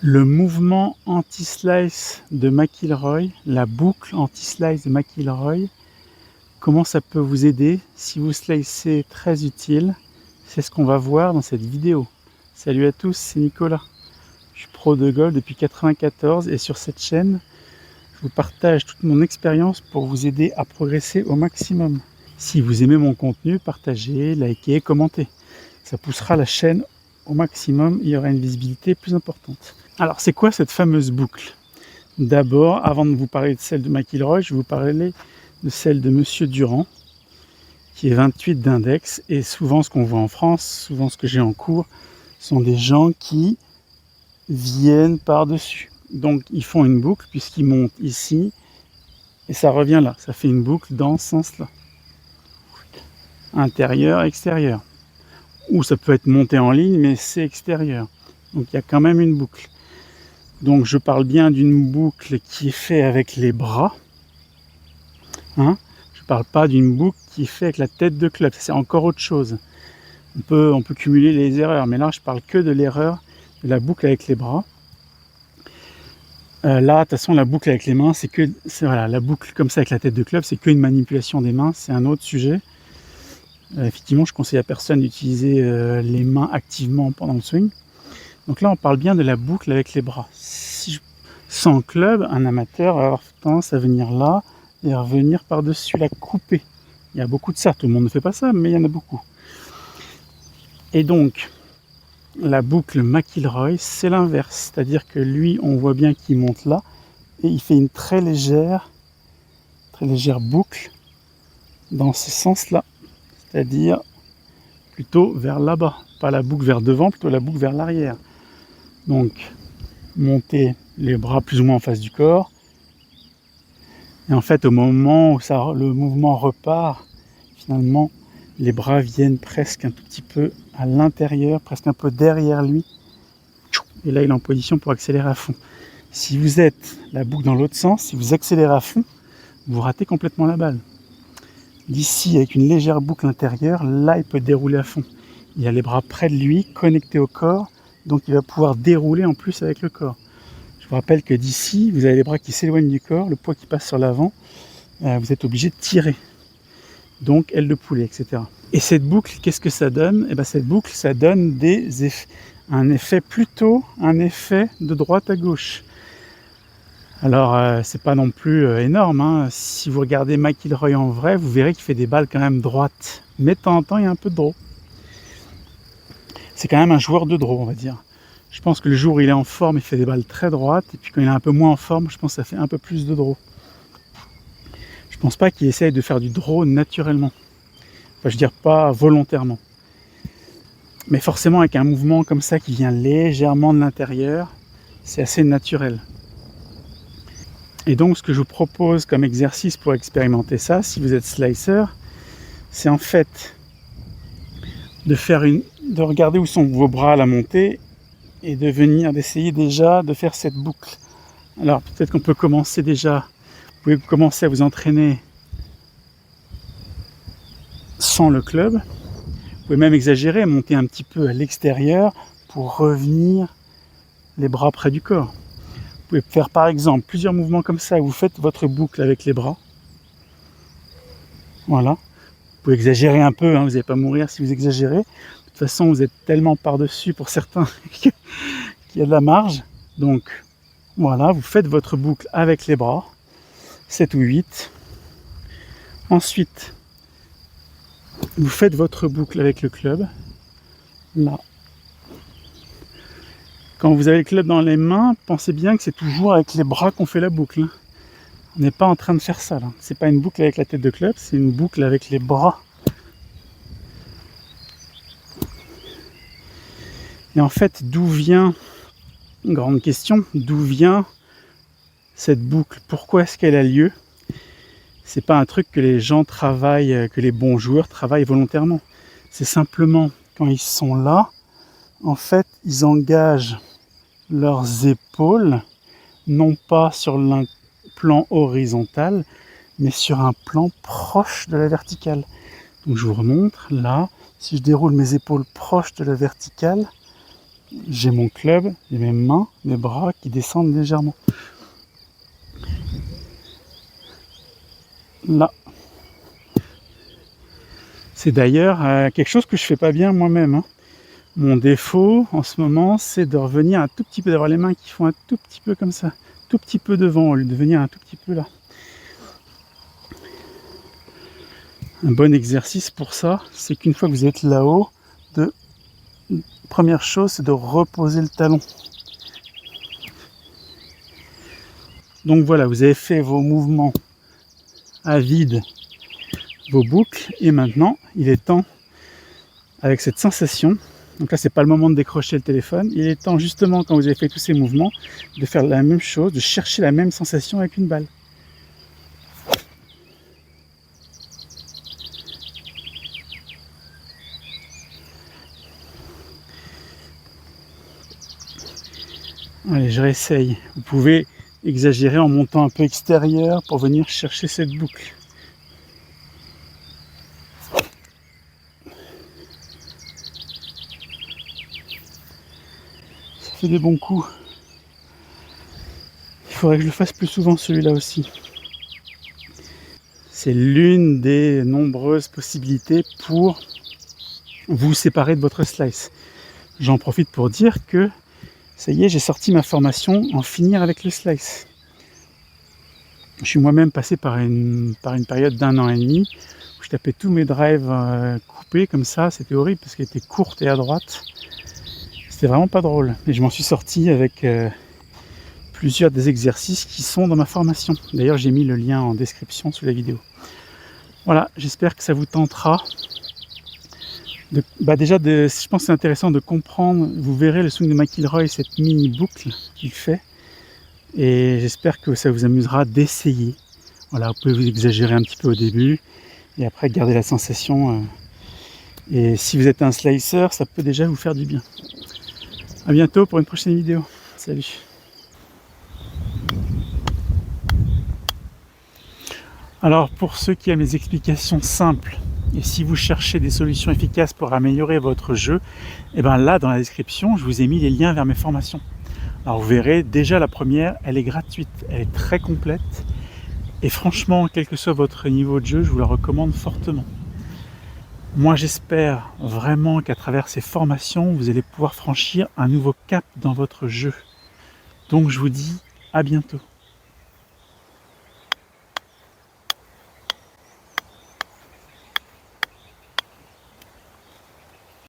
Le mouvement anti-slice de McIlroy, la boucle anti-slice de McIlroy, comment ça peut vous aider si vous slicez très utile? C'est ce qu'on va voir dans cette vidéo. Salut à tous, c'est Nicolas. Je suis pro de golf depuis 1994 et sur cette chaîne, je vous partage toute mon expérience pour vous aider à progresser au maximum. Si vous aimez mon contenu, partagez, likez, commentez. Ça poussera la chaîne au maximum, il y aura une visibilité plus importante. Alors c'est quoi cette fameuse boucle? D'abord, avant de vous parler de celle de McIlroy, je vais vous parler de celle de Monsieur Durand, qui est 28 d'index. Et souvent ce qu'on voit en France, souvent ce que j'ai en cours, sont des gens qui viennent par-dessus. Donc ils font une boucle puisqu'ils montent ici et ça revient là. Ça fait une boucle dans ce sens-là. Intérieur, extérieur. Ou ça peut être monté en ligne, mais c'est extérieur. Donc il y a quand même une boucle. Donc je parle bien d'une boucle qui est faite avec les bras. Je ne parle pas d'une boucle qui est faite avec la tête de club. C'est encore autre chose. On peut cumuler les erreurs, mais là je parle que de l'erreur de la boucle avec les bras. Là, de toute façon, la boucle avec les mains, voilà, la boucle comme ça avec la tête de club, c'est qu'une manipulation des mains, c'est un autre sujet. Effectivement, je conseille à personne d'utiliser les mains activement pendant le swing. Donc là, on parle bien de la boucle avec les bras. Sans club, un amateur va avoir tendance à venir là et à revenir par-dessus la couper. Il y a beaucoup de ça, tout le monde ne fait pas ça, mais il y en a beaucoup. Et donc, la boucle McIlroy, c'est l'inverse. C'est-à-dire que lui, on voit bien qu'il monte là et il fait une très légère boucle dans ce sens-là. C'est-à-dire plutôt vers là-bas. Pas la boucle vers devant, plutôt la boucle vers l'arrière. Donc, monter les bras plus ou moins en face du corps. Et en fait, au moment où le mouvement repart, finalement, les bras viennent presque un tout petit peu à l'intérieur, presque un peu derrière lui. Et là, il est en position pour accélérer à fond. Si vous êtes la boucle dans l'autre sens, si vous accélérez à fond, vous ratez complètement la balle. D'ici, avec une légère boucle intérieure, là, il peut dérouler à fond. Il a les bras près de lui, connectés au corps, donc il va pouvoir dérouler en plus avec le corps. Je vous rappelle que d'ici, vous avez les bras qui s'éloignent du corps, le poids qui passe sur l'avant, vous êtes obligé de tirer. Donc aile de poulet, etc. Et cette boucle, qu'est-ce que ça donne? Cette boucle, ça donne un effet de droite à gauche. Alors, c'est pas non plus énorme. Si vous regardez McIlroy en vrai, vous verrez qu'il fait des balles quand même droites. Mais de temps en temps, il y a un peu de draw. C'est quand même un joueur de draw, on va dire. Je pense que le jour où il est en forme, il fait des balles très droites. Et puis quand il est un peu moins en forme, je pense que ça fait un peu plus de draw. Je pense pas qu'il essaye de faire du draw naturellement. Enfin, je veux dire pas volontairement. Mais forcément, avec un mouvement comme ça qui vient légèrement de l'intérieur, c'est assez naturel. Et donc, ce que je vous propose comme exercice pour expérimenter ça, si vous êtes slicer, c'est en fait de regarder où sont vos bras à la montée et d'essayer déjà de faire cette boucle. Alors, peut-être qu'on peut commencer déjà, vous pouvez commencer à vous entraîner sans le club. Vous pouvez même exagérer, monter un petit peu à l'extérieur pour revenir les bras près du corps. Vous pouvez faire par exemple plusieurs mouvements comme ça, vous faites votre boucle avec les bras. Voilà. Vous pouvez exagérer un peu, vous n'allez pas mourir si vous exagérez. De toute façon, vous êtes tellement par-dessus pour certains qu'il y a de la marge. Donc voilà, vous faites votre boucle avec les bras, 7 ou 8. Ensuite, vous faites votre boucle avec le club, là. Quand vous avez le club dans les mains, pensez bien que c'est toujours avec les bras qu'on fait la boucle. On n'est pas en train de faire ça, là. C'est pas une boucle avec la tête de club, c'est une boucle avec les bras. Et en fait, une grande question, d'où vient cette boucle? Pourquoi est-ce qu'elle a lieu? C'est pas un truc que les gens travaillent, que les bons joueurs travaillent volontairement. C'est simplement, quand ils sont là, en fait, ils engagent leurs épaules, non pas sur un plan horizontal, mais sur un plan proche de la verticale. Donc je vous remontre, là, si je déroule mes épaules proches de la verticale, j'ai mon club et mes mains, mes bras qui descendent légèrement. Là. C'est d'ailleurs quelque chose que je fais pas bien moi-même, hein. Mon défaut en ce moment, c'est de revenir un tout petit peu, d'avoir les mains qui font un tout petit peu comme ça, tout petit peu devant, au lieu de venir un tout petit peu là. Un bon exercice pour ça, c'est qu'une fois que vous êtes là-haut, première chose, c'est de reposer le talon. Donc voilà, vous avez fait vos mouvements à vide, vos boucles, et maintenant, il est temps, avec cette sensation, donc là c'est pas le moment de décrocher le téléphone, il est temps justement, quand vous avez fait tous ces mouvements, de faire la même chose, de chercher la même sensation avec une balle. Allez, je réessaye. Vous pouvez exagérer en montant un peu extérieur pour venir chercher cette boucle. Ça fait des bons coups. Il faudrait que je le fasse plus souvent celui-là aussi. C'est l'une des nombreuses possibilités pour vous séparer de votre slice. J'en profite pour dire que ça y est, j'ai sorti ma formation en finir avec le slice. Je suis moi-même passé par une période d'1 an et demi où je tapais tous mes drives coupés comme ça. C'était horrible parce qu'elle était courte et à droite. C'était vraiment pas drôle. Et je m'en suis sorti avec plusieurs des exercices qui sont dans ma formation. D'ailleurs, j'ai mis le lien en description sous la vidéo. Voilà, j'espère que ça vous tentera. Je pense que c'est intéressant de comprendre. Vous verrez le swing de McIlroy, cette mini boucle qu'il fait. Et j'espère que ça vous amusera d'essayer. Voilà, vous pouvez vous exagérer un petit peu au début et après garder la sensation. Et si vous êtes un slicer, ça peut déjà vous faire du bien. A bientôt pour une prochaine vidéo. Salut. Alors pour ceux qui aiment les explications simples, et si vous cherchez des solutions efficaces pour améliorer votre jeu, et bien là dans la description, je vous ai mis les liens vers mes formations. Alors vous verrez, déjà la première, elle est gratuite, elle est très complète, et franchement, quel que soit votre niveau de jeu, je vous la recommande fortement. Moi j'espère vraiment qu'à travers ces formations, vous allez pouvoir franchir un nouveau cap dans votre jeu. Donc je vous dis à bientôt.